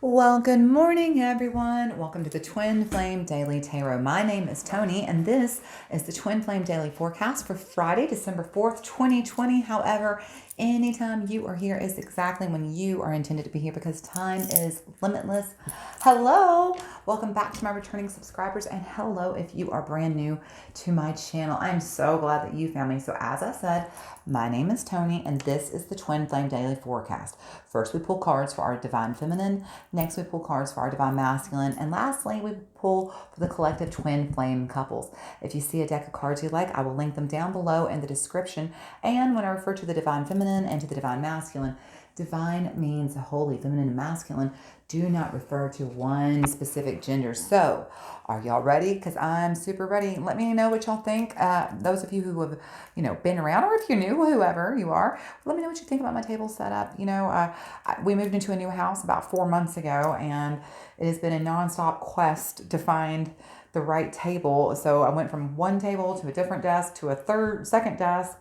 Well, good morning, everyone. Welcome to the Twin Flame Daily Tarot. My name is Tony, and this is the Twin Flame Daily Forecast for Friday, December 4th, 2020. However, anytime you are here is exactly when you are intended to be here because time is limitless. Hello, welcome back to my returning subscribers, and hello if you are brand new to my channel. I'm so glad that you found me. So as I said, my name is Tony, and this is the Twin Flame Daily Forecast. First, we pull cards for our Divine Feminine. Next, we pull cards for our Divine Masculine. And lastly, we pull for the collective Twin Flame couples. If you see a deck of cards you like, I will link them down below in the description. And when I refer to the Divine Feminine and to the Divine Masculine, divine means holy, feminine and masculine do not refer to one specific gender. So, are y'all ready? Because I'm super ready. Let me know what y'all think. Those of you who have, been around, or if you're new, whoever you are, let me know what you think about my table setup. We moved into a new house about 4 months ago, and it has been a nonstop quest to find the right table. So I went from one table to a different desk to a second desk.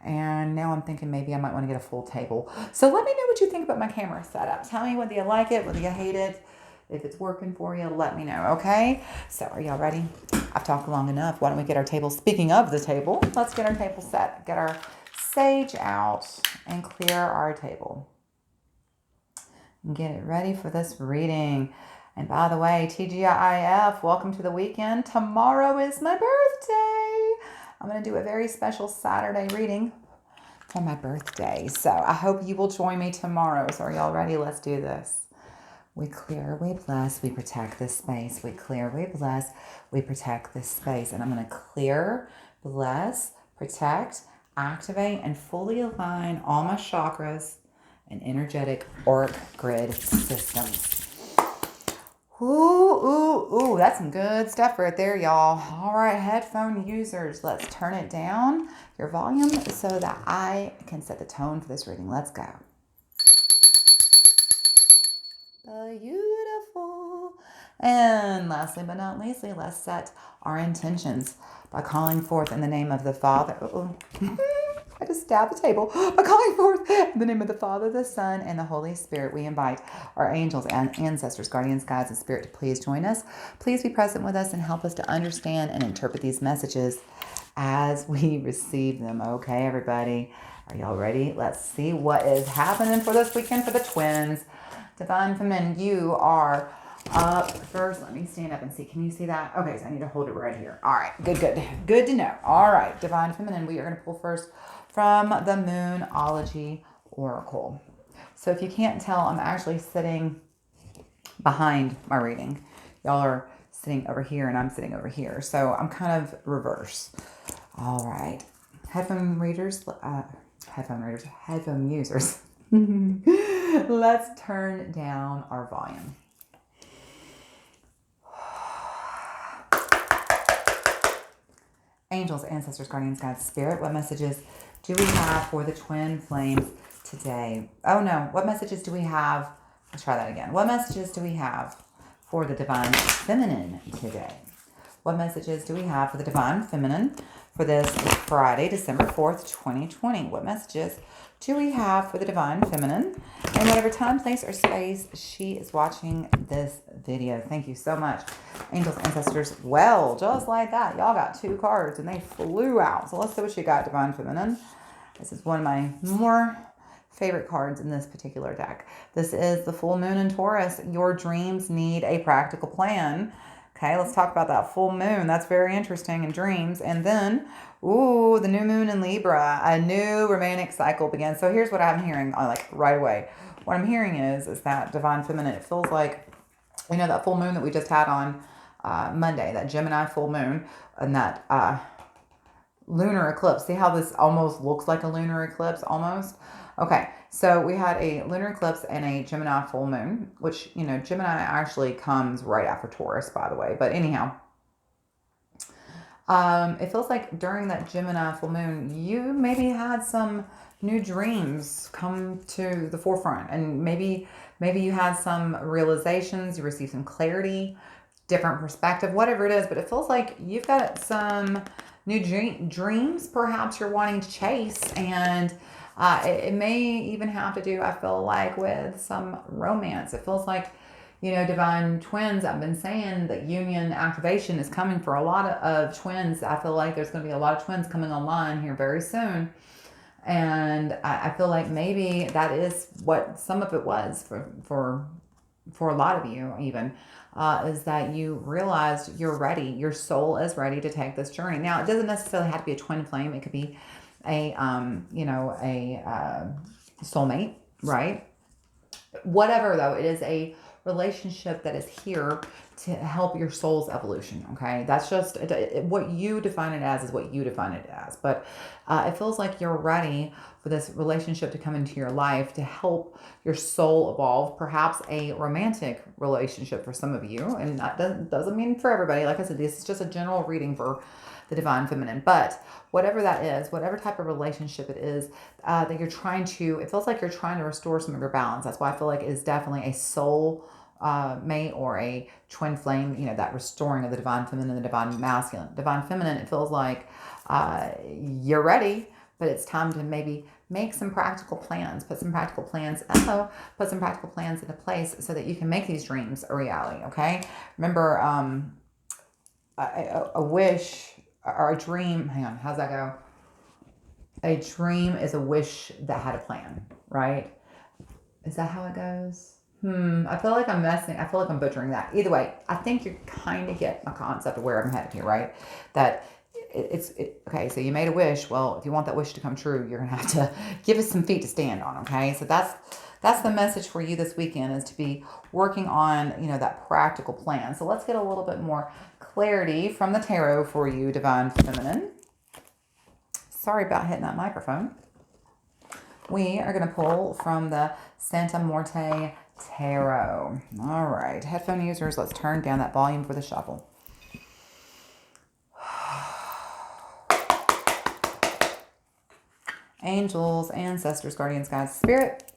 And now I'm thinking maybe I might want to get a full table. So let me know what you think about my camera setup. Tell me whether you like it, whether you hate it. If it's working for you, let me know, okay? So are y'all ready? I've talked long enough. Why don't we get our table? Speaking of the table, let's get our table set. Get our sage out and clear our table. Get it ready for this reading. And by the way, TGIF, welcome to the weekend. Tomorrow is my birthday. I'm going to do a very special Saturday reading for my birthday. So I hope you will join me tomorrow. So are y'all ready? Let's do this. We clear, we bless, we protect this space. We clear, we bless, we protect this space. And I'm going to clear, bless, protect, activate, and fully align all my chakras and energetic auric grid systems. Ooh, that's some good stuff right there, y'all. All right, headphone users, let's turn it down, your volume, so that I can set the tone for this reading. Let's go. Beautiful. And lastly but not leastly, let's set our intentions by calling forth in the name of the Father. I just stabbed the table. By calling forth in the name of the Father, the Son, and the Holy Spirit, we invite our angels and ancestors, guardians, guides, and spirit to please join us. Please be present with us and help us to understand and interpret these messages as we receive them. Okay, everybody? Are y'all ready? Let's see what is happening for this weekend for the twins. Divine Feminine, you are up first. Let me stand up and see. Can you see that? Okay, so I need to hold it right here. All right, good to know. All right, Divine Feminine, we are going to pull first from the Moonology Oracle. So if you can't tell, I'm actually sitting behind my reading. Y'all are sitting over here and I'm sitting over here. So I'm kind of reverse. All right. Headphone users. Let's turn down our volume. Angels, ancestors, guardians, guides, spirit, what messages do we have for the twin flames today? Oh no, what messages do we have? Let's try that again. What messages do we have for the Divine Feminine today? What messages do we have for the Divine Feminine for this Friday, December 4th, 2020? What messages do we have for the Divine Feminine in whatever time, place, or space she is watching this video? Thank you so much, angels, ancestors. Well, just like that, y'all got two cards and they flew out. So let's see what you got, Divine Feminine. This is one of my more favorite cards in this particular deck. This is the full moon in Taurus. Your dreams need a practical plan. Okay, let's talk about that full moon. That's very interesting in dreams. And then, the new moon in Libra, a new romantic cycle begins. So here's what I'm hearing, like right away. What I'm hearing is that Divine Feminine, it feels like, that full moon that we just had on Monday, that Gemini full moon, and that lunar eclipse. See how this almost looks like a lunar eclipse almost? Okay, so we had a lunar eclipse and a Gemini full moon, which, Gemini actually comes right after Taurus, by the way. But anyhow, it feels like during that Gemini full moon, you maybe had some new dreams come to the forefront. And maybe you had some realizations, you received some clarity, different perspective, whatever it is. But it feels like you've got some new dreams perhaps you're wanting to chase. And it may even have to do, I feel like, with some romance. It feels like divine twins, I've been saying that union activation is coming for a lot of twins. I feel like there's going to be a lot of twins coming online here very soon. And I feel like maybe that is what some of it was for a lot of you, even, is that you realized you're ready. Your soul is ready to take this journey. Now, it doesn't necessarily have to be a twin flame. It could be a soulmate, right? Whatever, though, it is a relationship that is here to help your soul's evolution. Okay, that's just what you define it as is what you define it as. But it feels like you're ready for this relationship to come into your life to help your soul evolve. Perhaps a romantic relationship for some of you, and that doesn't mean for everybody. Like I said, this is just a general reading for the divine feminine. But whatever that is, whatever type of relationship it is that you're trying to, it feels like you're trying to restore some of your balance. That's why I feel like it is definitely a soul mate or a twin flame, that restoring of the divine feminine and the divine masculine. Divine feminine, it feels like you're ready, but it's time to maybe make some practical plans, put some practical plans into place so that you can make these dreams a reality. Okay. Remember, a wish or a dream. Hang on. How's that go? A dream is a wish that had a plan, right? Is that how it goes? I feel like I feel like I'm butchering that. Either way, I think you kind of get my concept of where I'm headed here, right? That okay, so you made a wish. Well, if you want that wish to come true, you're going to have to give us some feet to stand on, okay? So that's the message for you this weekend, is to be working on, that practical plan. So let's get a little bit more clarity from the tarot for you, divine feminine. Sorry about hitting that microphone. We are going to pull from the Santa Morte Tarot. All right, headphone users, let's turn down that volume for the shuffle. Angels, ancestors, guardians, guides, spirit,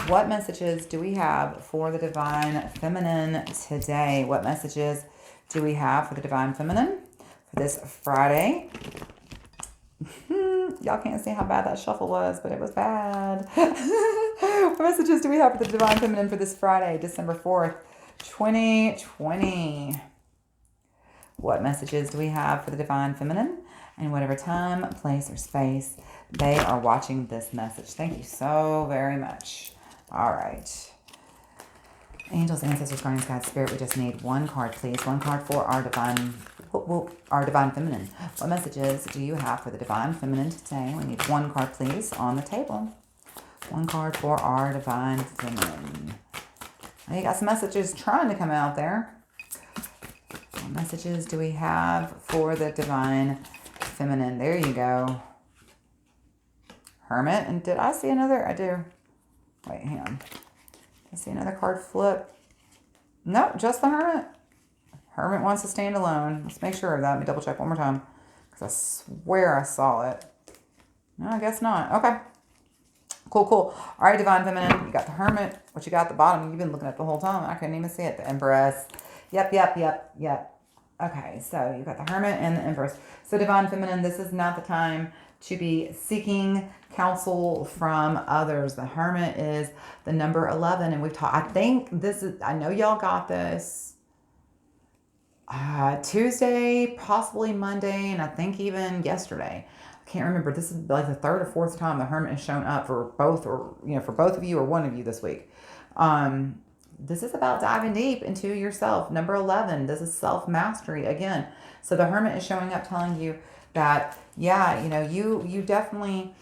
what messages do we have for the divine feminine today? What messages do we have for the divine feminine for this Friday? Y'all can't see how bad that shuffle was, but it was bad. What messages do we have for the divine feminine for this Friday, December 4th, 2020? What messages do we have for the divine feminine? And whatever time, place, or space they are watching this message. Thank you so very much. All right. Angels, ancestors, guardians, guides, spirit, we just need one card, please. One card for our divine feminine. What messages do you have for the divine feminine today? We need one card, please, on the table. One card for our divine feminine. You got some messages trying to come out there. What messages do we have for the divine feminine? There you go. Hermit. And did I see another? I do. Wait, hang on. I see another card flip. Nope, just the Hermit. Hermit wants to stand alone. Let's make sure of that. Let me double check one more time, because I swear I saw it. No, I guess not. Okay. Cool. All right, divine feminine. You got the Hermit. What you got at the bottom? You've been looking at the whole time. I couldn't even see it. The Empress. Yep. Okay, so you got the Hermit and the Empress. So divine feminine, this is not the time to be seeking counsel from others. The Hermit is the number 11, and we've talked. I know y'all got this Tuesday, possibly Monday, and I think even yesterday. I can't remember. This is like the third or fourth time the Hermit has shown up for both, or for both of you or one of you this week. This is about diving deep into yourself. Number 11, this is self-mastery again. So the Hermit is showing up telling you that, you definitely,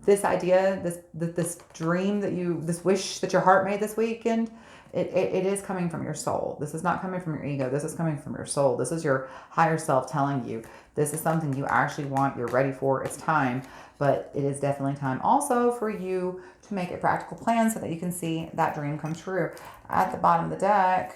this idea, this dream this wish that your heart made this weekend, it is coming from your soul. This is not coming from your ego. This is coming from your soul. This is your higher self telling you this is something you actually want. You're ready for. It's time. But it is definitely time also for you to make a practical plan so that you can see that dream come true. At the bottom of the deck,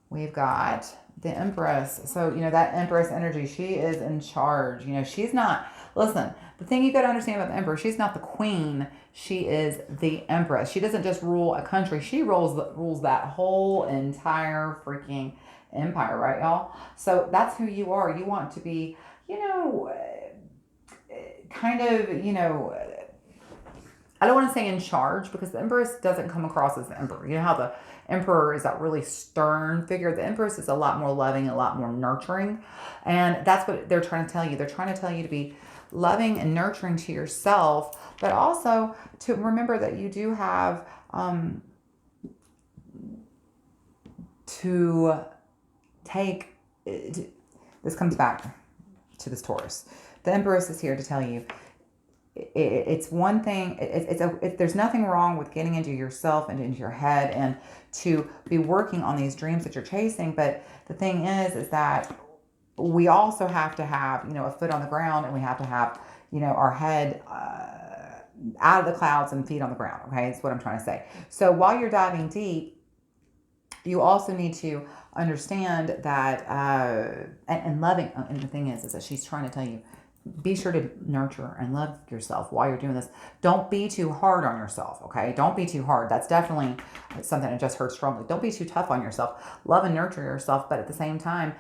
we've got the Empress. So, that Empress energy, she is in charge. She's not, listen, the thing you got to understand about the Empress, she's not the queen. She is the Empress. She doesn't just rule a country. She rules that whole entire freaking empire, right, y'all? So that's who you are. You want to be, kind of, I don't want to say in charge, because the Empress doesn't come across as the Emperor. You know how the Emperor is that really stern figure? The Empress is a lot more loving, a lot more nurturing. And that's what they're trying to tell you. They're trying to tell you to be loving and nurturing to yourself, but also to remember that you do have to take, this comes back to this Taurus. The Empress is here to tell you, it's one thing, there's nothing wrong with getting into yourself and into your head and to be working on these dreams that you're chasing. But the thing is that we also have to have, a foot on the ground, and we have to have, our head out of the clouds and feet on the ground. Okay. That's what I'm trying to say. So while you're diving deep, you also need to understand that, and loving, and the thing is that she's trying to tell you, be sure to nurture and love yourself while you're doing this. Don't be too hard on yourself, okay? Don't be too hard. That's definitely something I just heard strongly. Don't be too tough on yourself. Love and nurture yourself, but at the same time,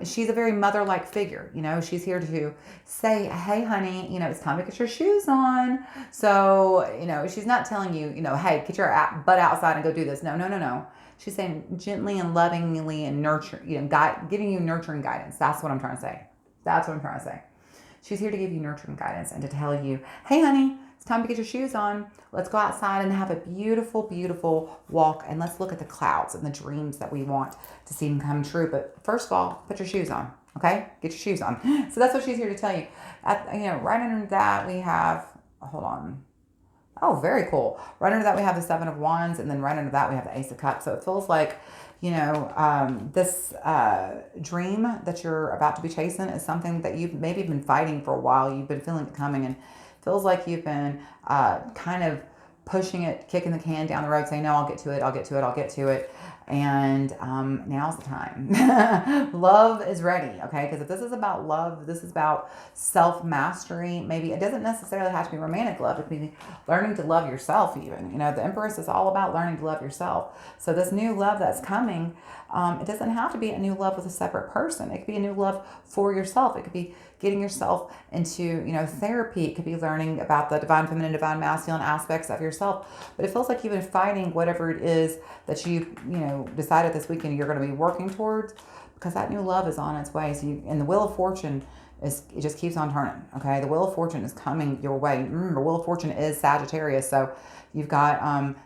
she's a very mother-like figure. She's here to say, hey, honey, it's time to get your shoes on. So, she's not telling you, hey, get your butt outside and go do this. No. She's saying gently and lovingly and giving you nurturing guidance. That's what I'm trying to say. She's here to give you nurturing guidance and to tell you, hey, honey, it's time to get your shoes on. Let's go outside and have a beautiful, beautiful walk. And let's look at the clouds and the dreams that we want to see them come true. But first of all, put your shoes on, okay? Get your shoes on. So that's what she's here to tell you. Right under that, we have, hold on. Oh, very cool. Right under that, we have the Seven of Wands. And then right under that, we have the Ace of Cups. So it feels like, this dream that you're about to be chasing is something that you've maybe been fighting for a while. You've been feeling it coming, and feels like you've been kind of pushing it, kicking the can down the road, saying, no, I'll get to it. And now's the time. Love is ready, okay? Because if this is about love, this is about self-mastery. Maybe it doesn't necessarily have to be romantic love. It could be learning to love yourself even. The Empress is all about learning to love yourself. So this new love that's coming, it doesn't have to be a new love with a separate person. It could be a new love for yourself. It could be getting yourself into, therapy. It could be learning about the divine feminine, divine masculine aspects of yourself. But it feels like you've been fighting whatever it is that you've, decided this weekend you're going to be working towards, because that new love is on its way. So and the Wheel of Fortune it just keeps on turning. Okay. The Wheel of Fortune is coming your way. Remember, Wheel of Fortune is Sagittarius. So you've got,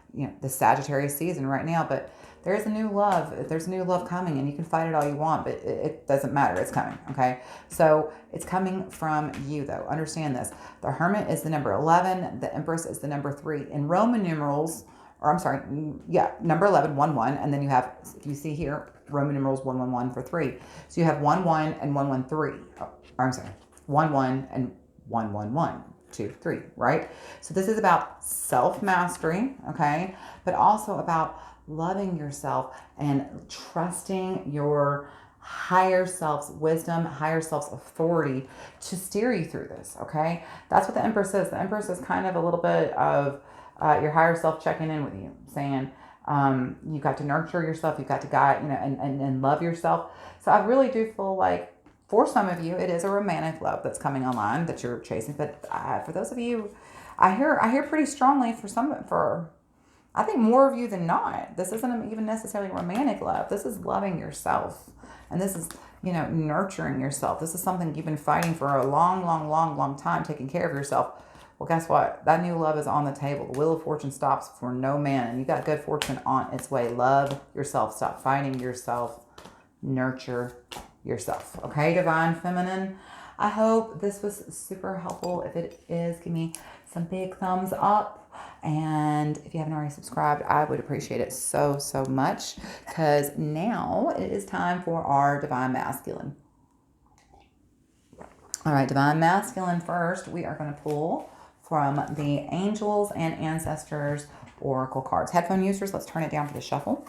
the Sagittarius season right now, but there's a new love. There's new love coming, and you can fight it all you want, but it doesn't matter. It's coming, okay? So it's coming from you, though. Understand this. The Hermit is the number 11. The Empress is the number 3. In Roman numerals, number 11, 1-1, and then you have, if you see here, Roman numerals 1-1-1 for 3. So you have 1-1 and 1-1-3. 1-1 and 1-1-1. 2, 3, right? So this is about self-mastery, okay? But also about loving yourself and trusting your higher self's wisdom, higher self's authority to steer you through this, okay? That's what the Empress is. The Empress is kind of a little bit of your higher self checking in with you, saying you've got to nurture yourself, you've got to guide, and love yourself. So I really do feel like for some of you, it is a romantic love that's coming online that you're chasing. But for those of you, I hear pretty strongly for I think more of you than not, this isn't even necessarily romantic love. This is loving yourself. And this is, nurturing yourself. This is something you've been fighting for a long time, taking care of yourself. Well, guess what? That new love is on the table. The Wheel of Fortune stops for no man, and you got good fortune on its way. Love yourself. Stop fighting yourself. Nurture yourself. Okay, Divine Feminine? I hope this was super helpful. If it is, give me some big thumbs up. And if you haven't already subscribed, I would appreciate it so much, because now it is time for our Divine Masculine. All right, Divine Masculine first, we are going to pull from the Angels and Ancestors Oracle cards. Headphone users, let's turn it down for the shuffle.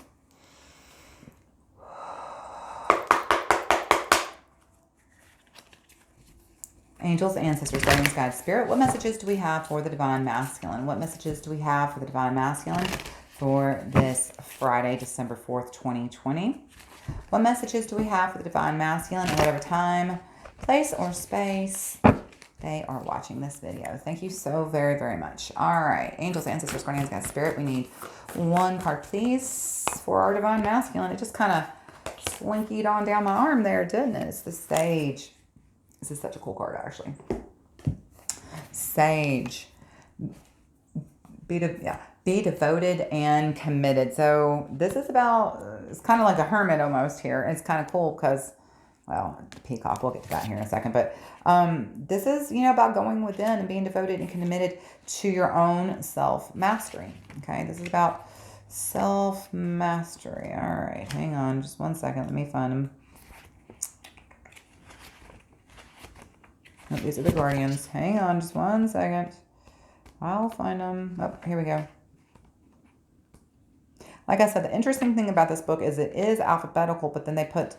Angels, ancestors, guardians, guides, spirit. What messages do we have for the Divine Masculine? What messages do we have for the Divine Masculine for this Friday, December 4th, 2020? What messages do we have for the Divine Masculine in whatever time, place, or space they are watching this video. Thank you so very, very much. All right, angels, ancestors, guardians, guides, spirit. We need one card, please, for our divine masculine. It just kind of slinkied on down my arm there, didn't it? It's the Sage. This is such a cool card, actually. Sage. Be devoted and committed. So this is about, it's kind of like a hermit almost here. It's kind of cool because, well, peacock, we'll get to that here in a second. But this is, about going within and being devoted and committed to your own self-mastery. Okay, this is about self-mastery. All right, hang on just one second. Let me find them. Oh, these are the guardians. Hang on just one second. I'll find them. Oh, here we go. Like I said, the interesting thing about this book is it is alphabetical, but then they put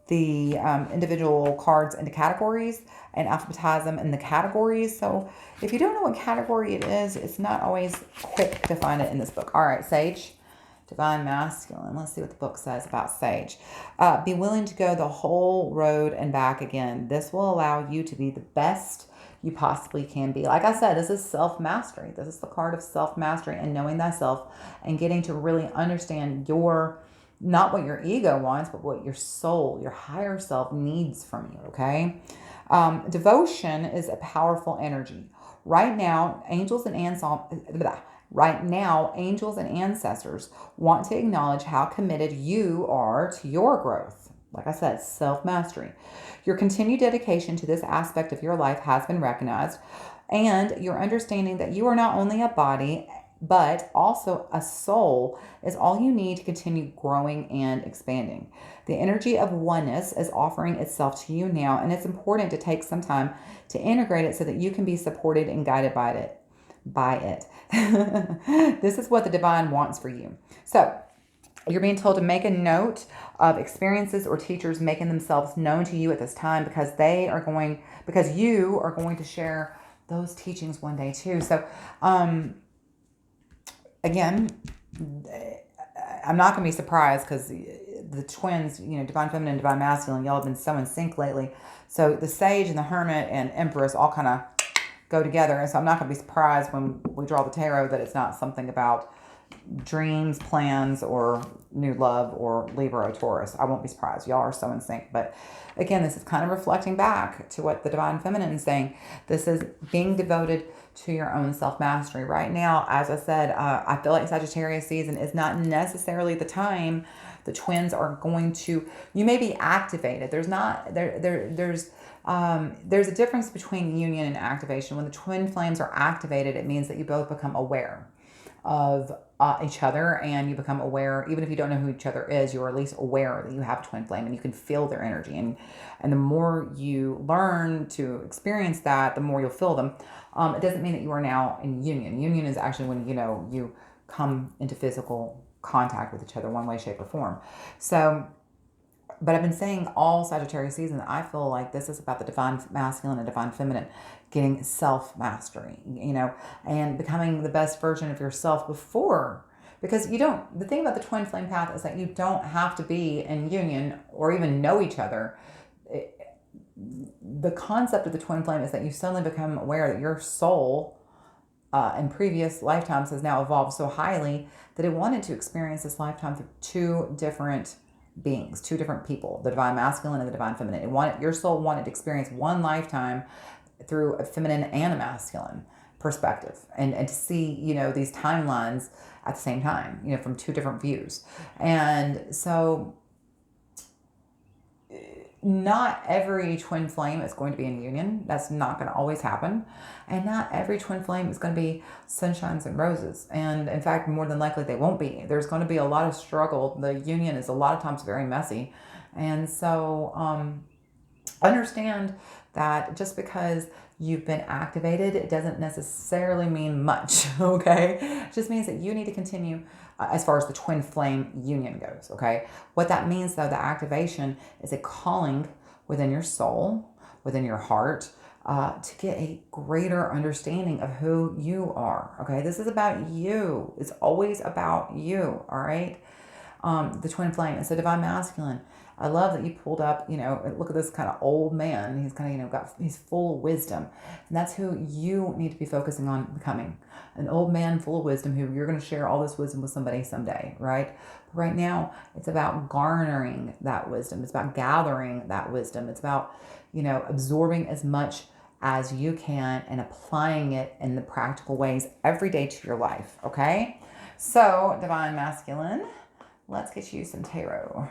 the individual cards into categories and alphabetize them in the categories. So if you don't know what category it is, it's not always quick to find it in this book. All right, Sage, divine masculine. Let's see what the book says about Sage. Be willing to go the whole road and back again. This will allow you to be the best you possibly can be. Like I said, this is self-mastery. This is the card of self-mastery and knowing thyself and getting to really understand not what your ego wants, but what your soul, your higher self needs from you, okay? Devotion is a powerful energy. Right now, angels and ancestors want to acknowledge how committed you are to your growth. Like I said, self-mastery. Your continued dedication to this aspect of your life has been recognized, and your understanding that you are not only a body, but also a soul is all you need to continue growing and expanding. The energy of oneness is offering itself to you now, and it's important to take some time to integrate it so that you can be supported and guided by it. This is what the divine wants for you. So, you're being told to make a note of experiences or teachers making themselves known to you at this time because you are going to share those teachings one day too. So, again, I'm not going to be surprised because the twins, divine feminine, divine masculine, y'all have been so in sync lately. So the Sage and the Hermit and Empress all kind of go together. And so I'm not going to be surprised when we draw the tarot that it's not something about dreams, plans, or new love, or Libra or Taurus. I won't be surprised. Y'all are so in sync. But again, this is kind of reflecting back to what the divine feminine is saying. This is being devoted to your own self-mastery. Right now, as I said, I feel like Sagittarius season is not necessarily the time the twins are going to, you may be activated. There's a difference between union and activation. When the twin flames are activated, it means that you both become aware of each other, and you become aware, even if you don't know who each other is, you're at least aware that you have a twin flame and you can feel their energy. And the more you learn to experience that, the more you'll feel them. It doesn't mean that you are now in union. Union is actually when, you come into physical contact with each other one way, shape, or form. So, but I've been saying all Sagittarius season, I feel like this is about the divine masculine and divine feminine getting self-mastery, and becoming the best version of yourself before. Because the thing about the twin flame path is that you don't have to be in union or even know each other. The concept of the twin flame is that you suddenly become aware that your soul in previous lifetimes has now evolved so highly that it wanted to experience this lifetime through two different beings, two different people, the divine masculine and the divine feminine. Your soul wanted to experience one lifetime through a feminine and a masculine perspective, and to see, these timelines at the same time, from two different views. And so not every twin flame is going to be in union. That's not going to always happen. And not every twin flame is going to be sunshines and roses. And in fact, more than likely they won't be. There's going to be a lot of struggle. The union is a lot of times very messy. And so understand that just because you've been activated, it doesn't necessarily mean much, okay? It just means that you need to continue as far as the twin flame union goes, okay? What that means, though, the activation is a calling within your soul, within your heart, to get a greater understanding of who you are, okay? This is about you. It's always about you, all right? The twin flame. It's the divine masculine. I love that you pulled up, look at this kind of old man. He's kind of, he's full of wisdom. And that's who you need to be focusing on becoming. An old man full of wisdom who you're going to share all this wisdom with somebody someday, right? But right now, it's about garnering that wisdom. It's about gathering that wisdom. It's about, absorbing as much as you can and applying it in the practical ways every day to your life, okay? So, divine masculine, let's get you some tarot.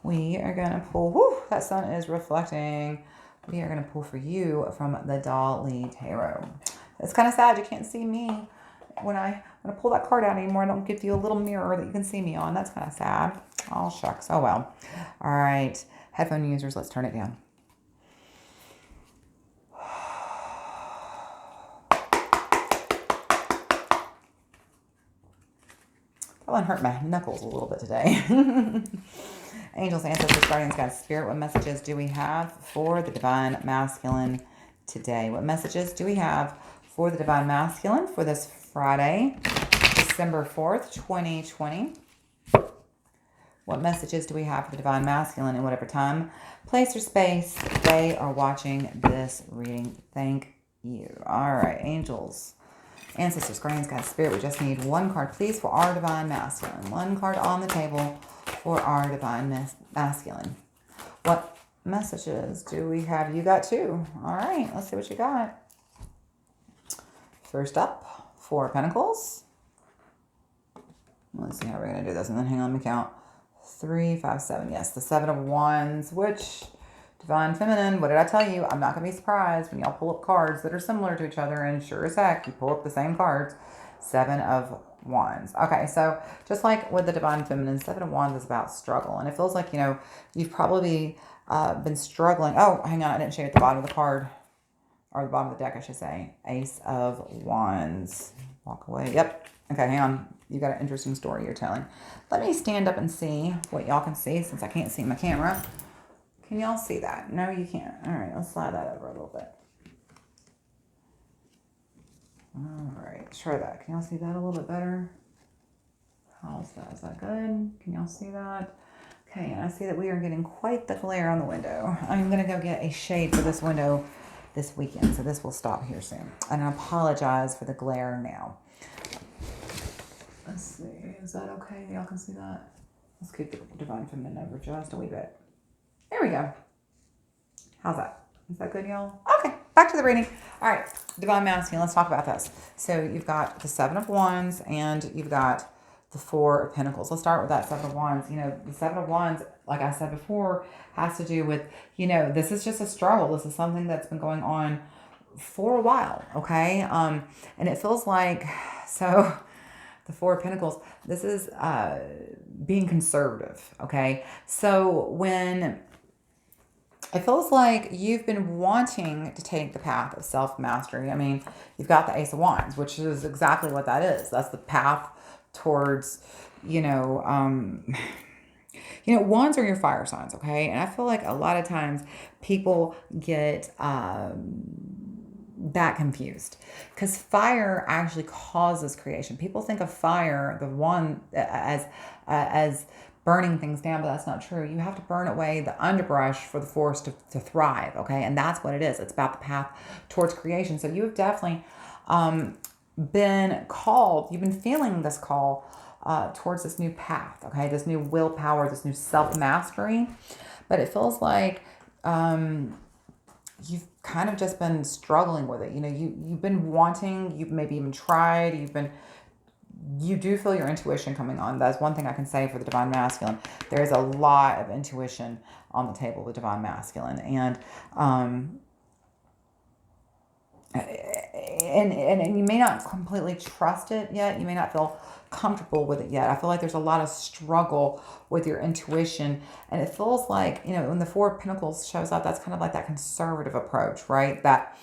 We are going to pull, that sun is reflecting. We are going to pull for you from the Dolly Tarot. It's kind of sad you can't see me when I pull that card out anymore. I don't give you a little mirror that you can see me on. That's kind of sad. Oh, shucks. Oh, well. All right. Headphone users, let's turn it down. That one hurt my knuckles a little bit today. Angels, ancestors, guardians, guides, spirit, what messages do we have for the divine masculine today? What messages do we have for the divine masculine for this Friday, December 4th, 2020? What messages do we have for the divine masculine in whatever time, place, or space they are watching this reading? Thank you. All right, angels, ancestors, guardians, guides, spirit, we just need one card, please, for our divine masculine. One card on the table for our divine masculine. What messages do we have? You got two. All right, let's see what you got. First up, 4 of Pentacles. Let's see how we're going to do this. And then hang on, let me count. 3, 5, 7. Yes, the 7 of Wands, which, divine feminine, what did I tell you? I'm not going to be surprised when y'all pull up cards that are similar to each other. And sure as heck, you pull up the same cards. 7 of Wands. Okay, so just like with the divine feminine, 7 of Wands is about struggle. And it feels like, you've probably been struggling. Oh, hang on, I didn't show you at the bottom of the card. Or the bottom of the deck, I should say. Ace of Wands. Walk away. Yep. Okay, hang on. You got an interesting story you're telling. Let me stand up and see what y'all can see since I can't see my camera. Can y'all see that? No, you can't. All right, let's slide that over a little bit. All right, try that. Can y'all see that a little bit better? How's that? Is that good? Can y'all see that? Okay, and I see that we are getting quite the glare on the window. I'm going to go get a shade for this window this weekend, so this will stop here soon. And I apologize for the glare now. Let's see, is that okay? Y'all can see that? Let's keep the divine feminine over just a wee bit. There we go. How's that? Is that good, y'all? Okay, back to the reading. All right, divine masculine, let's talk about this. So you've got the 7 of Wands and you've got the 4 of Pentacles. Let's start with that 7 of Wands. The 7 of Wands, like I said before, has to do with, this is just a struggle. This is something that's been going on for a while, okay? And it feels like, so the 4 of Pentacles, this is being conservative, okay? So when it feels like you've been wanting to take the path of self-mastery, you've got the Ace of Wands, which is exactly what that is. That's the path towards, wands are your fire signs, okay? And I feel like a lot of times people get that confused because fire actually causes creation. People think of fire, the one, as burning things down, but that's not true. You have to burn away the underbrush for the forest to thrive, okay? And that's what it is. It's about the path towards creation. So you've definitely been called, you've been feeling this call towards this new path, okay? This new willpower, this new self-mastery. But it feels like you've kind of just been struggling with it. You've been wanting, you've maybe even tried, you do feel your intuition coming on. That's one thing I can say for the divine masculine. There's a lot of intuition on the table with divine masculine. And you may not completely trust it yet. You may not feel comfortable with it yet. I feel like there's a lot of struggle with your intuition. And it feels like, when the 4 of Pentacles shows up, that's kind of like that conservative approach, right? That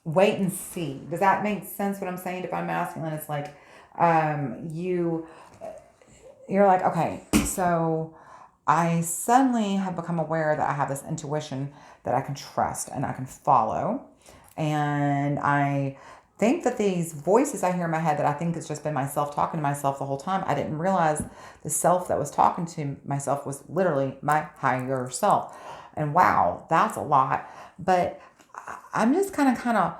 wait and see. Does that make sense what I'm saying, divine masculine? It's like you're like, okay, so I suddenly have become aware that I have this intuition that I can trust and I can follow. And I think that these voices I hear in my head that I think it's just been myself talking to myself the whole time, I didn't realize the self that was talking to myself was literally my higher self. And wow, that's a lot. But I'm just kind of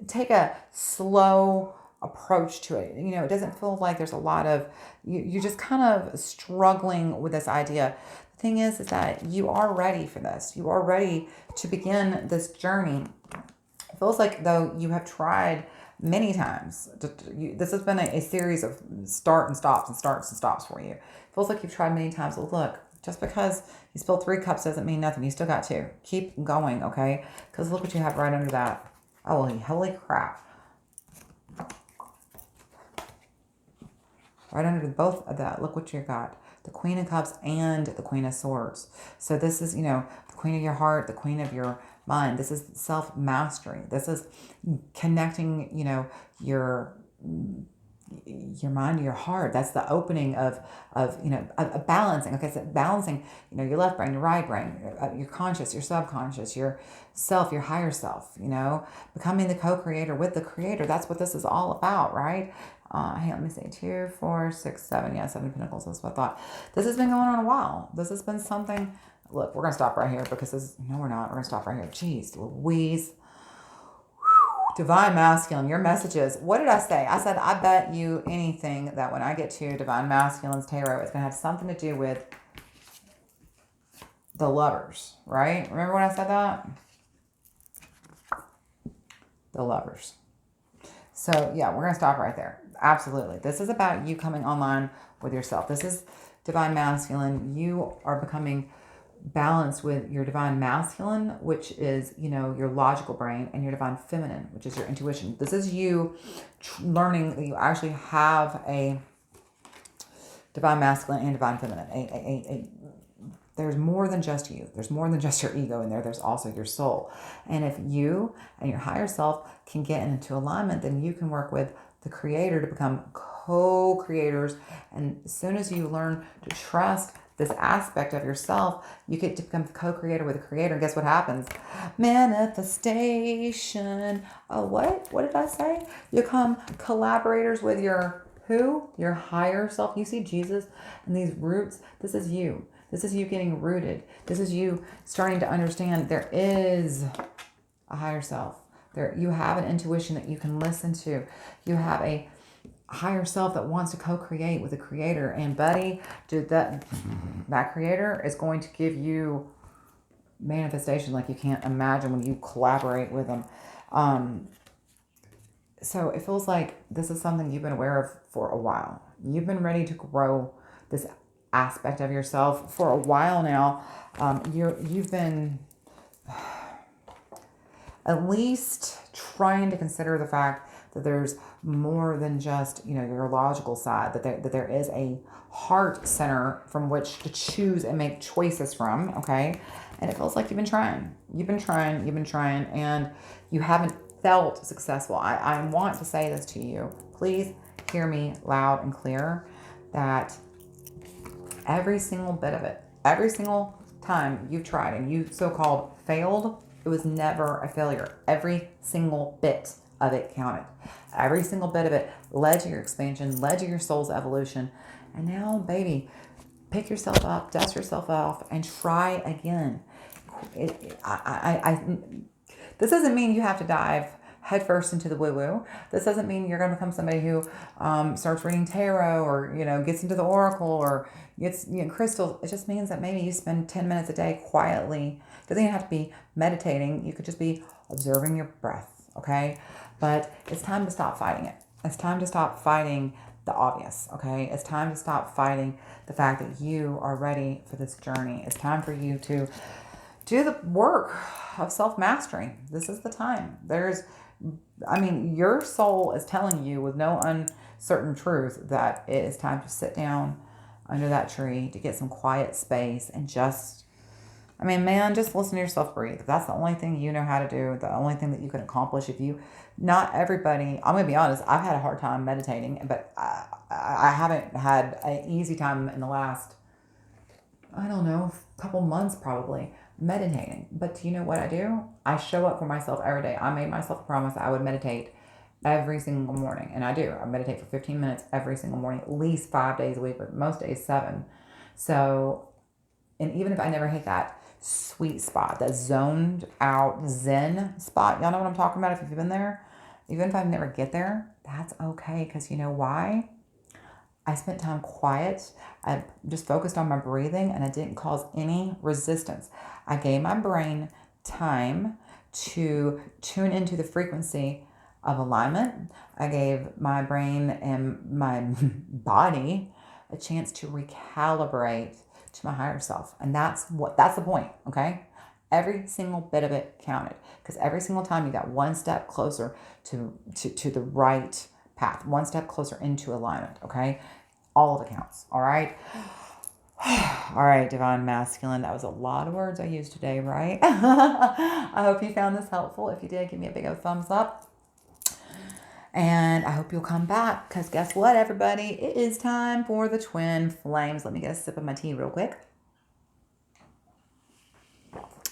take a slow approach to it. You know, it doesn't feel like there's a lot of, you're just kind of struggling with this idea. The thing is that you are ready for this. You are ready to begin this journey. It feels like though you have tried many times. This has been a series of start and stops and starts and stops for you. It feels like you've tried many times. Well, look, just because you spilled 3 cups doesn't mean nothing. You still got 2. Keep going, okay? Because look what you have right under that. Holy crap. Right under both of that, look what you got. The Queen of Cups and the Queen of Swords. So this is, the Queen of your heart, the Queen of your mind. This is self-mastery. This is connecting, your mind to your heart. That's the opening of balancing. Okay, so balancing, your left brain, your right brain, your conscious, your subconscious, your self, your higher self, becoming the co-creator with the creator. That's what this is all about, right? Hey, let me see, 2, 4, 6, 7. Yeah, 7 Pentacles. That's what I thought. This has been going on a while. This has been something. Look, we're going to stop right here because no, we're not. We're going to stop right here. Jeez Louise. Divine Masculine, your messages. What did I say? I said, I bet you anything that when I get to Divine Masculine's tarot, it's going to have something to do with the Lovers, right? Remember when I said that? The Lovers. So, yeah, we're going to stop right there. Absolutely. This is about you coming online with yourself. This is Divine Masculine. You are becoming balanced with your Divine Masculine, which is, your logical brain, and your Divine Feminine, which is your intuition. This is you learning that you actually have a Divine Masculine and Divine Feminine. There's more than just you. There's more than just your ego in there. There's also your soul. And if you and your higher self can get into alignment, then you can work with the creator to become co-creators. And as soon as you learn to trust this aspect of yourself, you get to become co-creator with the creator. And guess what happens? Manifestation. Oh, what? What did I say? You become collaborators with your who? Your higher self. You see Jesus and these roots. This is you. This is you getting rooted. This is you starting to understand there is a higher self. You have an intuition that you can listen to. You have a higher self that wants to co-create with the creator. And buddy, dude, that creator is going to give you manifestation like you can't imagine when you collaborate with them. So it feels like this is something you've been aware of for a while. You've been ready to grow this aspect of yourself for a while now. You've been at least trying to consider the fact that there's more than just, your logical side, that there is a heart center from which to choose and make choices from, okay? And it feels like you've been trying, and you haven't felt successful. I want to say this to you. Please hear me loud and clear that every single bit of it, every single time you've tried and you so-called failed, it was never a failure. Every single bit of it counted. Every single bit of it led to your expansion, led to your soul's evolution. And now, baby, pick yourself up, dust yourself off, and try again. This doesn't mean you have to dive headfirst into the woo-woo. This doesn't mean you're going to become somebody who starts reading tarot or, gets into the oracle or gets crystals. It just means that maybe you spend 10 minutes a day quietly. It doesn't even have to be meditating. You could just be observing your breath, okay? But it's time to stop fighting it. It's time to stop fighting the obvious, okay? It's time to stop fighting the fact that you are ready for this journey. It's time for you to do the work of self-mastery. This is the time. Your soul is telling you with no uncertain truth that it is time to sit down under that tree to get some quiet space and just listen to yourself breathe. If that's the only thing you know how to do, the only thing that you can accomplish, not everybody, I'm going to be honest, I've had a hard time meditating, but I haven't had an easy time in the last, couple months probably meditating. But do you know what I do? I show up for myself every day. I made myself a promise that I would meditate every single morning. And I do. I meditate for 15 minutes every single morning, at least 5 days a week, but most days 7. So, and even if I never hit that sweet spot, that zoned out Zen spot, y'all know what I'm talking about if you've been there? Even if I never get there, that's okay. Because you know why? I spent time quiet. I just focused on my breathing and I didn't cause any resistance. I gave my brain time to tune into the frequency of alignment. I gave my brain and my body a chance to recalibrate to my higher self. And that's the point, okay? Every single bit of it counted, because every single time you got one step closer to the right path, one step closer into alignment, okay? All of it counts, all right? All right, Divine Masculine. That was a lot of words I used today, right? I hope you found this helpful. If you did, give me a big old thumbs up. And I hope you'll come back, because guess what, everybody? It is time for the Twin Flames. Let me get a sip of my tea real quick.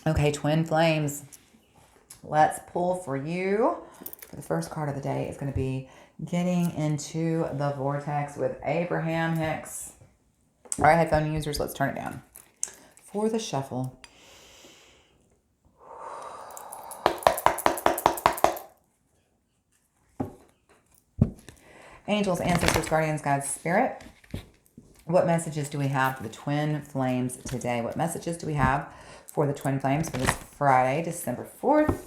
Okay, Twin Flames. Let's pull for you. The first card of the day is going to be Getting into the Vortex with Abraham Hicks. All right, headphone users, let's turn it down. For the shuffle. Angels, ancestors, guardians, God's spirit. What messages do we have for the Twin Flames today? What messages do we have for the Twin Flames for this Friday, December 4th,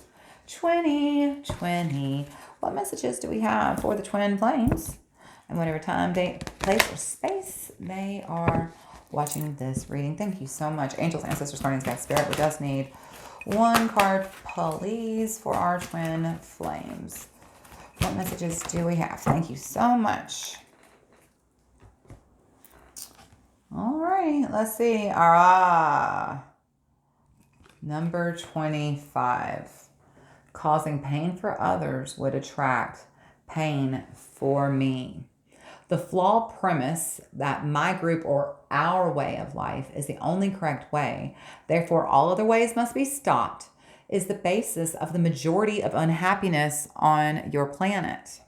2020? What messages do we have for the Twin Flames? And whatever time, date, place, or space they are watching this reading. Thank you so much. Angels, ancestors, guardians, God's spirit. We just need one card, please, for our Twin Flames. What messages do we have? Thank you so much. All right, let's see. Number 25. Causing pain for others would attract pain for me. The flawed premise that my group or our way of life is the only correct way, therefore all other ways must be stopped, is the basis of the majority of unhappiness on your planet.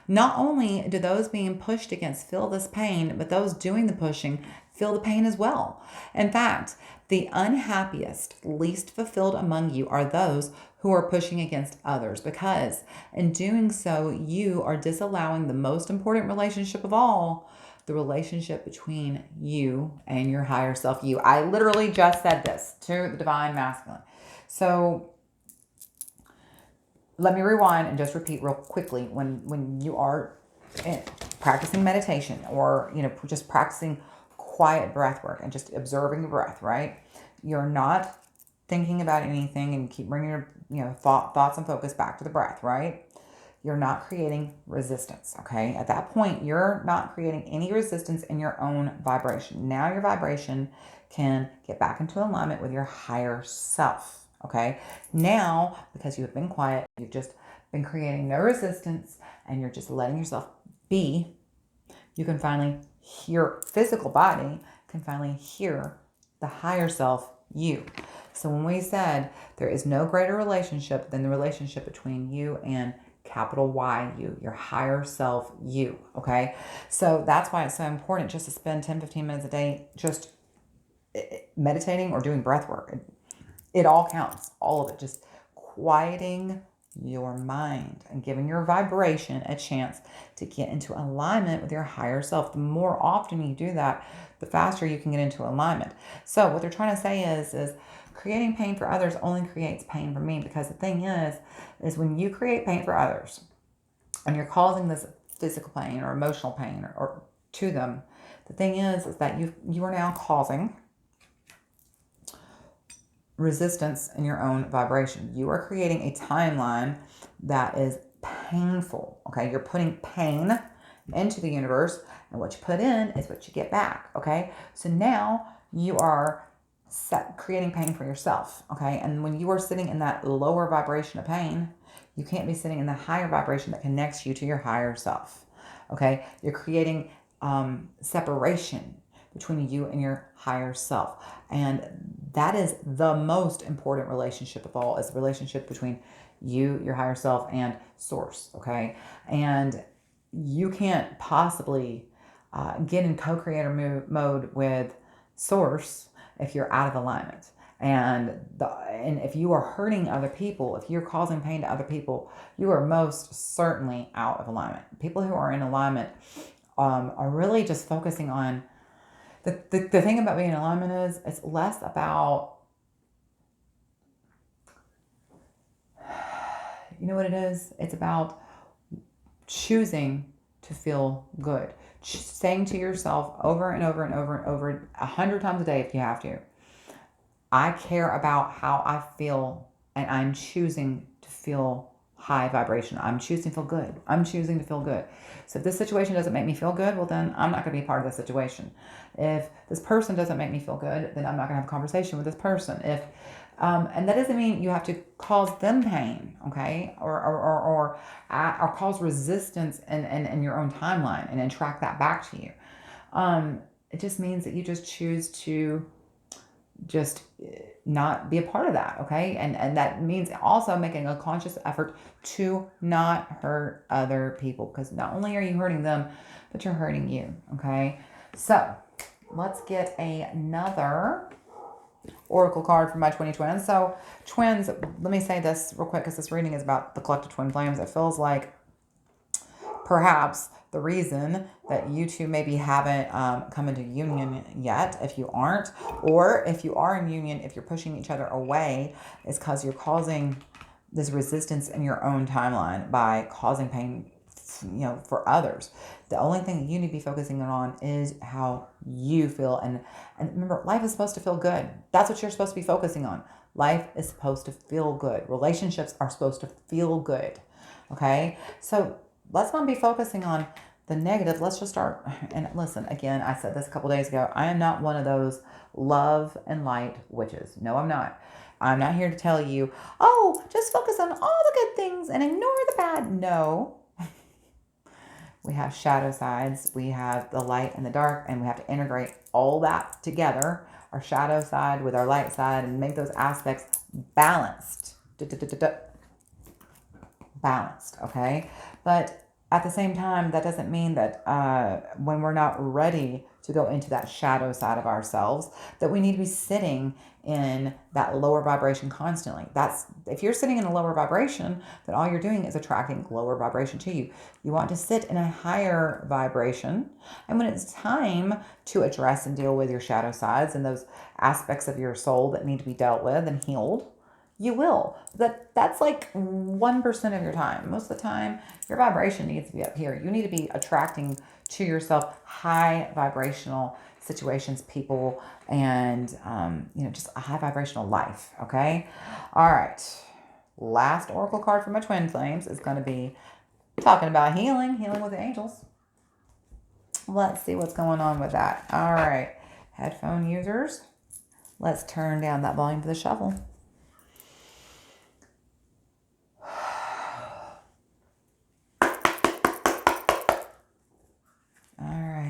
Not only do those being pushed against feel this pain, but those doing the pushing feel the pain as well. In fact, the unhappiest, least fulfilled among you are those who are pushing against others, because in doing so, you are disallowing the most important relationship of all, the relationship between you and your higher self. You. I literally just said this to the Divine Masculine. So let me rewind and just repeat real quickly. When you are practicing meditation, or just practicing quiet breath work and just observing the breath, right? You're not thinking about anything and keep bringing your thoughts and focus back to the breath, right? You're not creating resistance, okay? At that point, you're not creating any resistance in your own vibration. Now your vibration can get back into alignment with your higher self, okay? Now, because you have been quiet, you've just been creating no resistance, and you're just letting yourself be, you can finally hear, physical body can finally hear the higher self, you. So when we said there is no greater relationship than the relationship between you and capital Y, you, your higher self, you, okay? So that's why it's so important just to spend 10, 15 minutes a day just meditating or doing breath work. It all counts, all of it, just quieting your mind and giving your vibration a chance to get into alignment with your higher self. The more often you do that, the faster you can get into alignment. So what they're trying to say is creating pain for others only creates pain for me, because the thing is when you create pain for others and you're causing this physical pain or emotional pain or to them, the thing is that you are now causing resistance in your own vibration. You are creating a timeline that is painful, okay? You're putting pain into the universe, and what you put in is what you get back, okay? So now you are creating pain for yourself, okay? And when you are sitting in that lower vibration of pain, you can't be sitting in the higher vibration that connects you to your higher self, okay? You're creating separation between you and your higher self. And that is the most important relationship of all, is the relationship between you, your higher self, and source, okay? And you can't possibly get in co-creator mode with source if you're out of alignment. And if you are hurting other people, if you're causing pain to other people, you are most certainly out of alignment. People who are in alignment are really just focusing on the thing about being in alignment is it's less about, you know what it is? It's about choosing to feel good. Saying to yourself over and over and over and over 100 times a day if you have to, I care about how I feel and I'm choosing to feel high vibration. I'm choosing to feel good. I'm choosing to feel good. So if this situation doesn't make me feel good, well then I'm not going to be a part of the situation. If this person doesn't make me feel good, then I'm not going to have a conversation with this person. And that doesn't mean you have to cause them pain, okay? Or cause resistance in your own timeline and then track that back to you. It just means that you just choose to just not be a part of that, okay? And that means also making a conscious effort to not hurt other people, because not only are you hurting them, but you're hurting you, okay? So let's get another oracle card for my twins. So twins, let me say this real quick because this reading is about the collective twin flames. It feels like perhaps the reason that you two maybe haven't come into union yet, if you aren't, or if you are in union, if you're pushing each other away, is because you're causing this resistance in your own timeline by causing pain, for others. The only thing that you need to be focusing on is how you feel. And remember, life is supposed to feel good. That's what you're supposed to be focusing on. Life is supposed to feel good. Relationships are supposed to feel good. Okay? So let's not be focusing on the negative. Let's just start. And listen, again, I said this a couple days ago. I am not one of those love and light witches. No, I'm not. I'm not here to tell you, oh, just focus on all the good things and ignore the bad. No. We have shadow sides. We have the light and the dark, and we have to integrate all that together, our shadow side with our light side, and make those aspects balanced. Balanced, okay? But at the same time, that doesn't mean that when we're not ready to go into that shadow side of ourselves, that we need to be sitting in that lower vibration constantly. That's, if you're sitting in a lower vibration, then all you're doing is attracting lower vibration to you. You want to sit in a higher vibration. And when it's time to address and deal with your shadow sides and those aspects of your soul that need to be dealt with and healed, you will. That's like 1% of your time. Most of the time, your vibration needs to be up here. You need to be attracting to yourself high vibrational situations, people, and just a high vibrational life. Okay. All right. Last oracle card for my twin flames is going to be talking about healing with the angels. Let's see what's going on with that. All right. Headphone users, let's turn down that volume for the shuffle.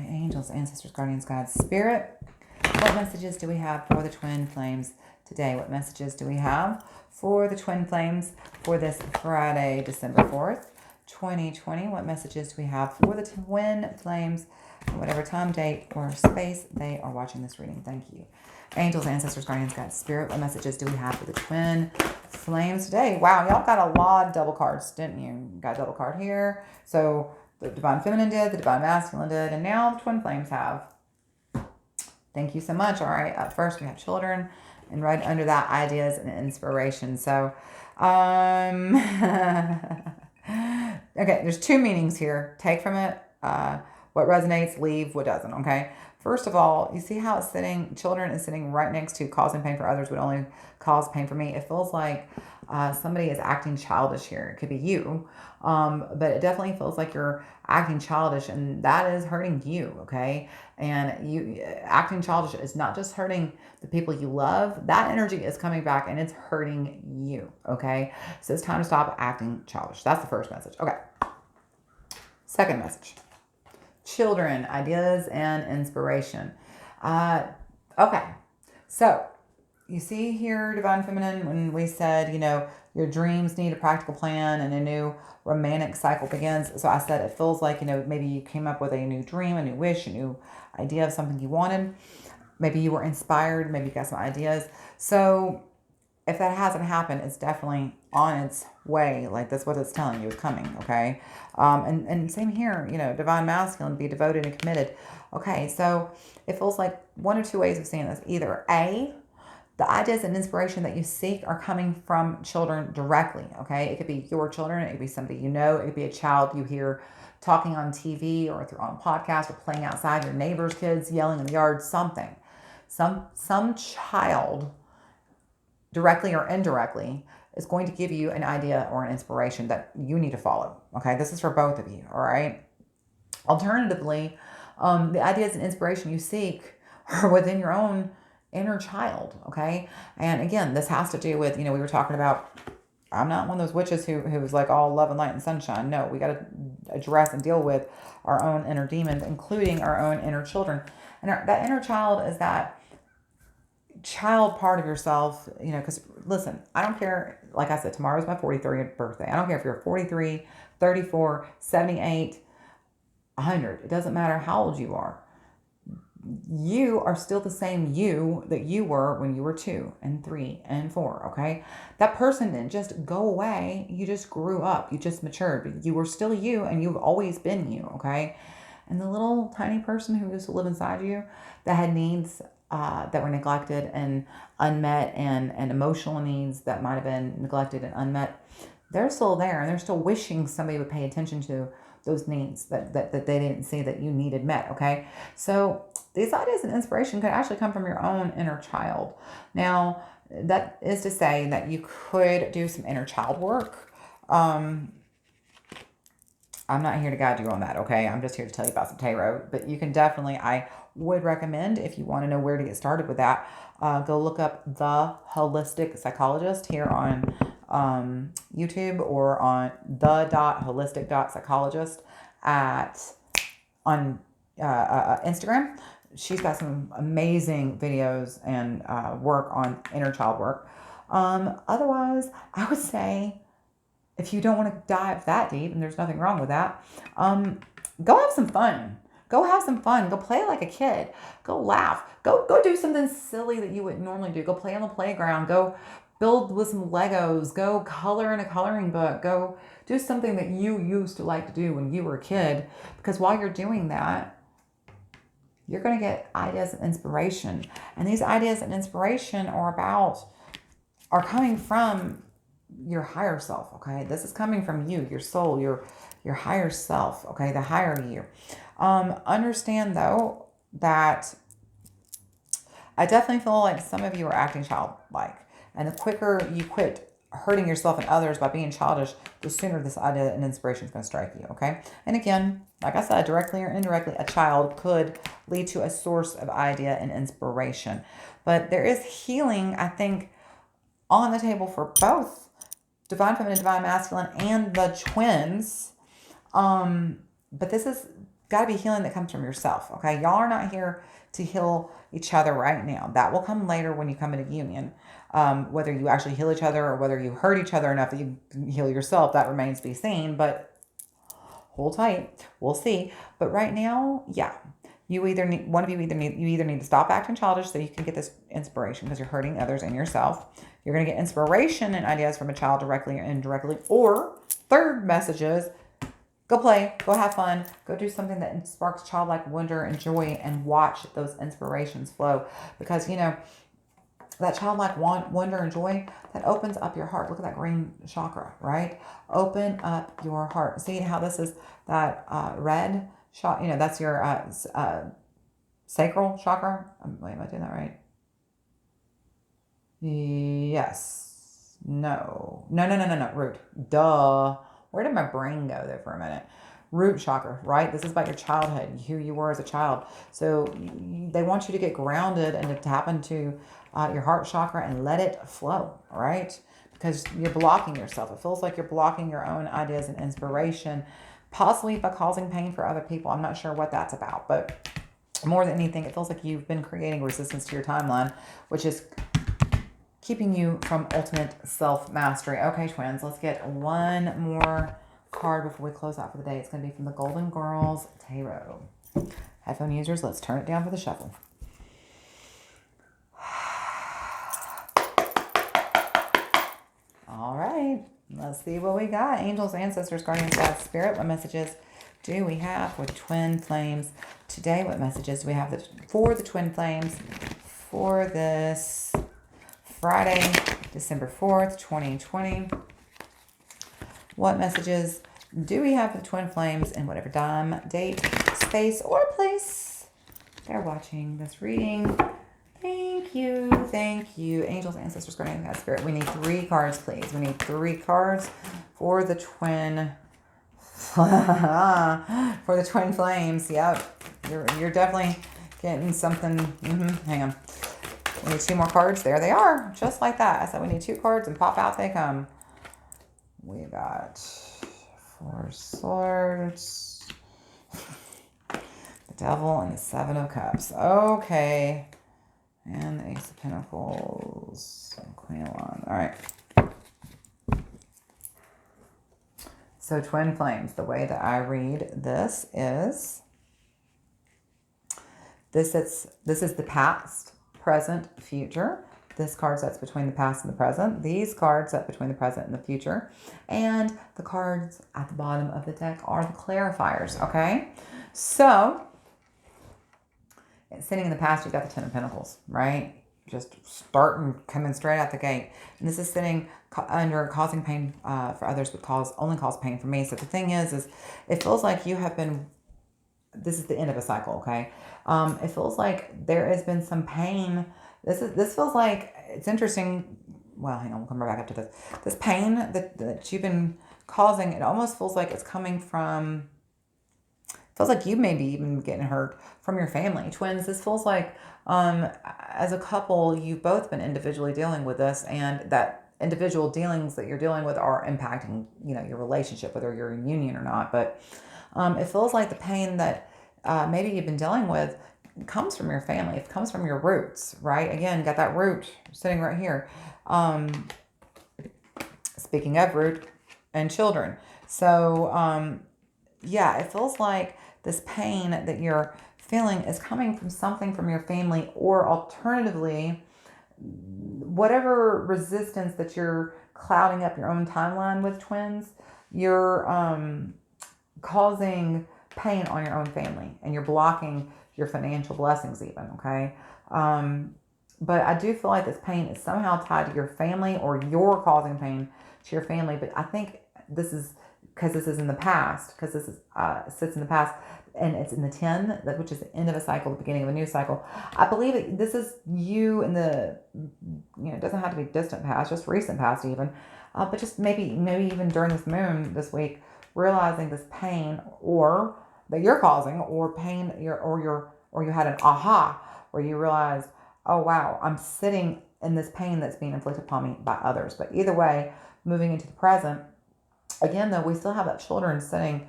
Angels, ancestors, guardians, guides, spirit. What messages do we have for the twin flames today? What messages do we have for the twin flames for this Friday, December 4th, 2020? What messages do we have for the twin flames, whatever time, date, or space they are watching this reading? Thank you. Angels, ancestors, guardians, guides, spirit. What messages do we have for the twin flames today? Wow, y'all got a lot of double cards, didn't you? Got a double card here. So the Divine Feminine did, the Divine Masculine did, and now the Twin Flames have. Thank you so much. All right, up first we have children, and right under that, ideas and inspiration. So, okay, there's two meanings here. Take from it what resonates, leave what doesn't, okay? First of all, you see how it's sitting, children is sitting right next to causing pain for others would only cause pain for me. It feels like somebody is acting childish here. It could be you, but it definitely feels like you're acting childish, and that is hurting you, okay? And you acting childish is not just hurting the people you love. That energy is coming back, and it's hurting you, okay? So it's time to stop acting childish. That's the first message. Okay. Second message. Children, ideas, and inspiration. Okay. So you see here, Divine Feminine, when we said, Your dreams need a practical plan and a new romantic cycle begins. So I said it feels like, maybe you came up with a new dream, a new wish, a new idea of something you wanted. Maybe you were inspired. Maybe you got some ideas. So if that hasn't happened, it's definitely on its way. Like that's what it's telling you is coming. Okay. And same here, divine masculine, be devoted and committed. Okay. So it feels like one or two ways of seeing this. Either A, the ideas and inspiration that you seek are coming from children directly. Okay. It could be your children. It could be somebody it could be a child you hear talking on TV or on a podcast or playing outside, your neighbor's kids yelling in the yard, something. Some child, directly or indirectly, is going to give you an idea or an inspiration that you need to follow. Okay, this is for both of you. All right. Alternatively, the ideas and inspiration you seek are within your own inner child. Okay, and again, this has to do with, we were talking about. I'm not one of those witches who's like all love and light and sunshine. No, we got to address and deal with our own inner demons, including our own inner children. And that inner child is that child part of yourself, because listen, I don't care. Like I said, tomorrow's my 43rd birthday. I don't care if you're 43, 34, 78, 100. It doesn't matter how old you are. You are still the same you that you were when you were 2 and 3 and 4. Okay. That person didn't just go away. You just grew up. You just matured. But you were still you, and you've always been you. Okay. And the little tiny person who used to live inside you that had needs that were neglected and unmet, and emotional needs that might have been neglected and unmet, they're still there, and they're still wishing somebody would pay attention to those needs that they didn't see that you needed met. Okay. So these ideas and inspiration could actually come from your own inner child. Now, that is to say that you could do some inner child work. I'm not here to guide you on that, okay? I'm just here to tell you about some tarot. But you can definitely, I would recommend, if you want to know where to get started with that, go look up The Holistic Psychologist here on YouTube, or on the.holistic.psychologist on Instagram. She's got some amazing videos and work on inner child work. Otherwise, I would say, if you don't want to dive that deep, and there's nothing wrong with that, go have some fun. Go have some fun. Go play like a kid. Go laugh. Go do something silly that you wouldn't normally do. Go play on the playground. Go build with some Legos. Go color in a coloring book. Go do something that you used to like to do when you were a kid. Because while you're doing that, you're going to get ideas and inspiration. And these ideas and inspiration are coming from your higher self. Okay. This is coming from you, your soul, your higher self. Okay. The higher you. Understand though that I definitely feel like some of you are acting childlike, and the quicker you quit hurting yourself and others by being childish, the sooner this idea and inspiration is going to strike you. Okay. And again, like I said, directly or indirectly, a child could lead to a source of idea and inspiration, but there is healing, I think, on the table for both divine feminine, divine masculine, and the twins. But this is got to be healing that comes from yourself. Okay. Y'all are not here to heal each other right now. That will come later when you come into union. Whether you actually heal each other or whether you hurt each other enough that you heal yourself, that remains to be seen, but hold tight. We'll see. But right now, yeah, you either need to stop acting childish so you can get this inspiration, because you're hurting others and yourself. You're going to get inspiration and ideas from a child directly or indirectly. Or third message is, go play, go have fun, go do something that sparks childlike wonder and joy, and watch those inspirations flow. Because, that childlike wonder and joy, that opens up your heart. Look at that green chakra, right? Open up your heart. See how this is that red chakra? That's your sacral chakra. Wait, am I doing that right? Yes. No. Root. Duh. Where did my brain go there for a minute? Root chakra, right? This is about your childhood, who you were as a child. So they want you to get grounded and to tap into your heart chakra and let it flow, right? Because you're blocking yourself. It feels like you're blocking your own ideas and inspiration, possibly by causing pain for other people. I'm not sure what that's about, but more than anything, it feels like you've been creating resistance to your timeline, which is keeping you from ultimate self-mastery. Okay, twins, let's get one more card before we close out for the day. It's going to be from the Golden Girls Tarot. Headphone users, let's turn it down for the shuffle. All right, let's see what we got. Angels, ancestors, guardians, God, spirit. What messages do we have for the twin flames today? What messages do we have for the twin flames for this Friday, December 4th, 2020? What messages do we have for the twin flames in whatever time, date, space, or place they're watching this reading? Thank you. Thank you. Angels, ancestors, guardians, God, spirit. We need 3 cards, please. We need 3 cards for the twin for the twin flames. Yep. You're definitely getting something. Hang on. We need 2 more cards. There they are. Just like that. I said we need 2 cards and pop out they come. We got 4 swords, the devil, and the 7 of cups. Okay. And the Ace of Pentacles and Queen of Wands. All right. So twin flames, the way that I read this is this is the past, present, future. This card sets between the past and the present. These cards set between the present and the future. And the cards at the bottom of the deck are the clarifiers, okay? So, sitting in the past, you've got the 10 of Pentacles, right? Just starting, coming straight out the gate. And this is sitting under causing pain for others, but only cause pain for me. So the thing is it feels like you have been, this is the end of a cycle, okay? It feels like there has been some pain. This feels like, it's interesting. Well, hang on, we'll come right back up to this. This pain that you've been causing, it almost feels like it's coming from, feels like you may be even getting hurt from your family. Twins, this feels like as a couple, you've both been individually dealing with this, and that individual dealings that you're dealing with are impacting, your relationship, whether you're in union or not. But it feels like the pain that maybe you've been dealing with comes from your family. It comes from your roots, right? Again, got that root sitting right here. Speaking of root and children. So, yeah, it feels like this pain that you're feeling is coming from something from your family, or alternatively, whatever resistance that you're clouding up your own timeline with, twins, you're causing pain on your own family, and you're blocking your financial blessings even, okay? But I do feel like this pain is somehow tied to your family, or you're causing pain to your family. But I think this is because this is in the past, because this is sits in the past, and it's in the 10, which is the end of a cycle, the beginning of a new cycle. I believe that this is you in the, it doesn't have to be distant past, just recent past even, but just maybe even during this moon this week, realizing this pain or that you're causing, or pain or you had an aha where you realized, oh wow, I'm sitting in this pain that's being inflicted upon me by others. But either way, moving into the present, again though, we still have that children sitting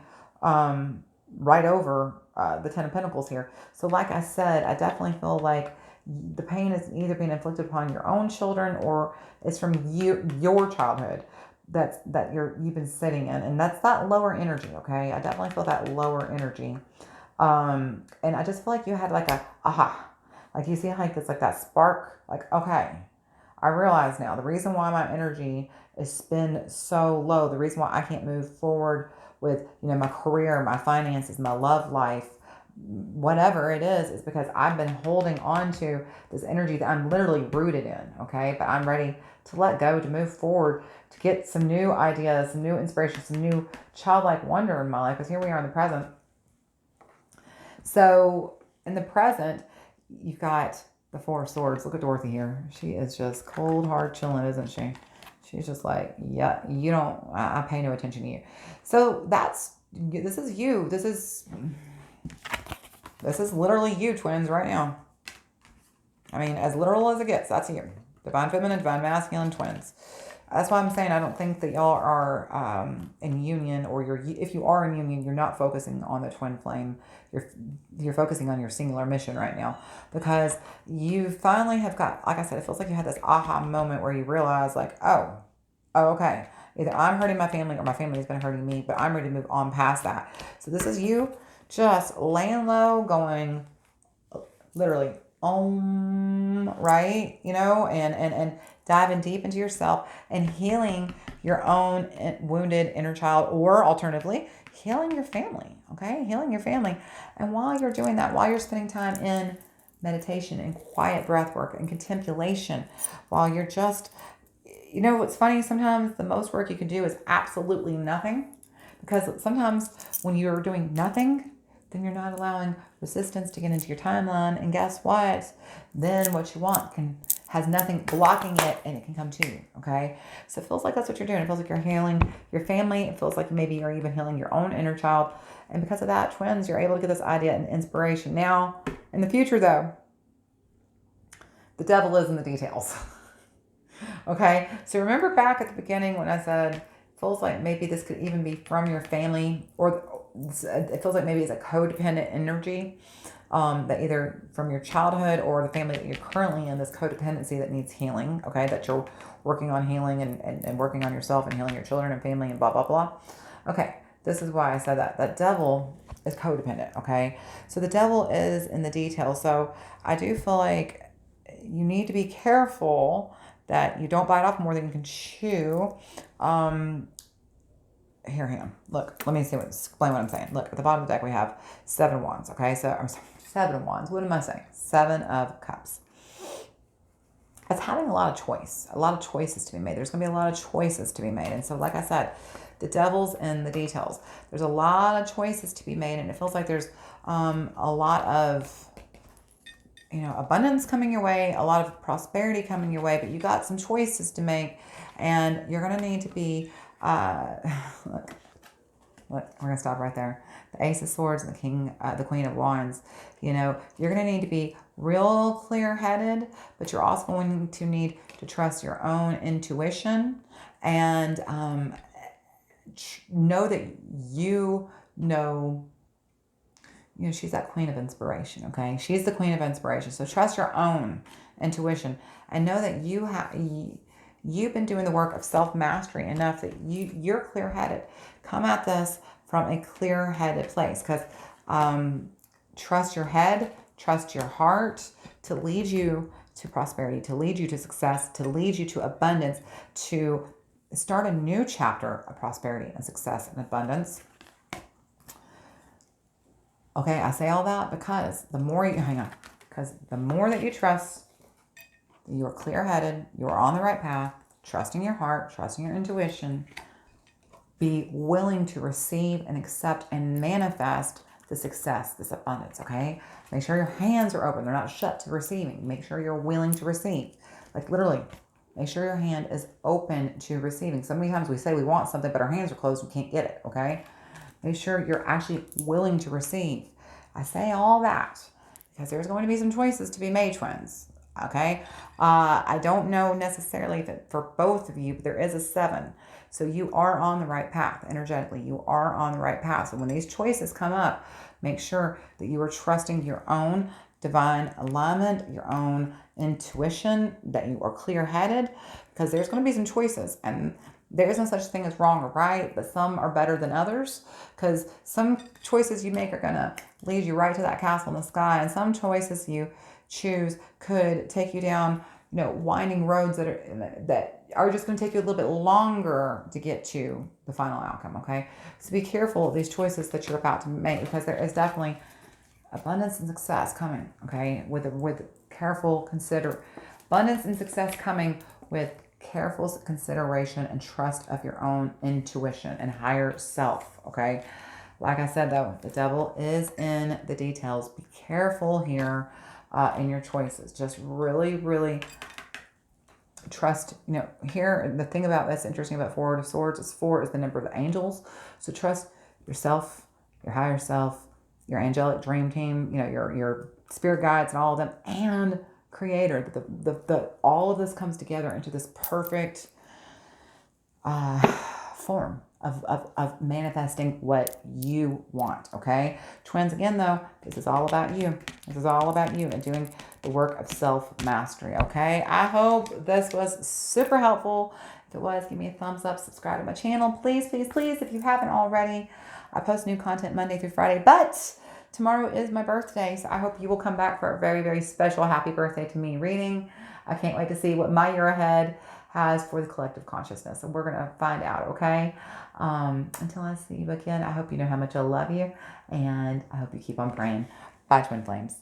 right over the 10 of Pentacles here. So like I said, I definitely feel like the pain is either being inflicted upon your own children, or it's from your childhood that you've been sitting in, and that's that lower energy. Okay, I definitely feel that lower energy, and I just feel like you had like a aha, like you see like it's like that spark, like, okay, I realize now the reason why my energy is been so low, the reason why I can't move forward with my career, my finances, my love life, whatever it is because I've been holding on to this energy that I'm literally rooted in. Okay, but I'm ready to let go, to move forward, to get some new ideas, some new inspiration, some new childlike wonder in my life, because here we are in the present. So in the present, you've got the 4 of Swords. Look at Dorothy here. She is just cold, hard chilling, isn't she? She's just like, yeah, I pay no attention to you. So this is you. This is literally you, twins, right now. I mean, as literal as it gets, that's you. Divine feminine, divine masculine, twins. that's why I'm saying I don't think that y'all are in union, or if you are in union, you're not focusing on the twin flame. You're focusing on your singular mission right now, because you finally have got, like I said, it feels like you had this aha moment where you realize like, oh, okay. Either I'm hurting my family or my family has been hurting me, but I'm ready to move on past that. So this is you just laying low, going literally right, and diving deep into yourself and healing your own wounded inner child, or alternatively healing your family. Okay, healing your family. And while you're doing that, while you're spending time in meditation and quiet breath work and contemplation, while you're just, what's funny, sometimes the most work you can do is absolutely nothing, because sometimes when you're doing nothing, then you're not allowing resistance to get into your timeline. And guess what? Then what you want has nothing blocking it, and it can come to you. Okay. So it feels like that's what you're doing. It feels like you're healing your family. It feels like maybe you're even healing your own inner child. And because of that, twins, you're able to get this idea and inspiration. Now, in the future though, the devil is in the details. Okay. So remember back at the beginning when I said, feels like maybe this could even be from your family, or it feels like maybe it's a codependent energy, that either from your childhood or the family that you're currently in, this codependency that needs healing, okay, that you're working on healing and working on yourself and healing your children and family and blah, blah, blah. Okay, this is why I said that. That devil is codependent, okay? So the devil is in the details. So I do feel like you need to be careful that you don't bite off more than you can chew. Here, hang on. Look, let me explain what I'm saying. Look, at the bottom of the deck we have 7 wands. Okay, so I'm sorry, 7 wands. What am I saying? 7 of cups. It's having a lot of choices to be made. There's going to be a lot of choices to be made. And so, like I said, the devil's in the details. There's a lot of choices to be made, and it feels like there's a lot of abundance coming your way, a lot of prosperity coming your way, but you got some choices to make, and you're going to need to be look, we're gonna stop right there. The Ace of Swords and the Queen of Wands. You're gonna need to be real clear-headed, but you're also going to need to trust your own intuition and know that she's that Queen of Inspiration. Okay, she's the Queen of Inspiration. So trust your own intuition and know that you've been doing the work of self-mastery enough that you're clear-headed. Come at this from a clear-headed place, because trust your head, trust your heart to lead you to prosperity, to lead you to success, to lead you to abundance, to start a new chapter of prosperity and success and abundance. Okay, I say all that because the more that you trust, you're clear-headed, you're on the right path, trusting your heart, trusting your intuition. Be willing to receive and accept and manifest the success, this abundance, okay? Make sure your hands are open. They're not shut to receiving. Make sure you're willing to receive. Like literally, make sure your hand is open to receiving. So many times we say we want something, but our hands are closed. We can't get it, okay? Make sure you're actually willing to receive. I say all that because there's going to be some choices to be made, twins. Okay, I don't know necessarily that for both of you, but there is a 7. So you are on the right path energetically. You are on the right path. So when these choices come up, make sure that you are trusting your own divine alignment, your own intuition, that you are clear-headed, because there's going to be some choices, and there isn't such thing as wrong or right, but some are better than others, because some choices you make are going to lead you right to that castle in the sky, and some choices you choose could take you down, winding roads that are just going to take you a little bit longer to get to the final outcome. Okay, so be careful of these choices that you're about to make, because there is definitely abundance and success coming. Okay, with careful abundance and success coming with careful consideration and trust of your own intuition and higher self. Okay, like I said though, the devil is in the details. Be careful here. In your choices. Just really, really trust, here, the thing about that's interesting about 4 of Swords is 4 is the number of the angels. So trust yourself, your higher self, your angelic dream team, your spirit guides and all of them, and Creator. The all of this comes together into this perfect form of manifesting what you want, okay? Twins, again, though, this is all about you. This is all about you and doing the work of self-mastery, okay? I hope this was super helpful. If it was, give me a thumbs up, subscribe to my channel. Please, please, please, if you haven't already. I post new content Monday through Friday, but tomorrow is my birthday, so I hope you will come back for a very, very special happy birthday to me reading. I can't wait to see what my year ahead has for the collective consciousness, and we're going to find out, okay? Until I see you again, I hope you know how much I love you, and I hope you keep on praying. Bye, Twin Flames.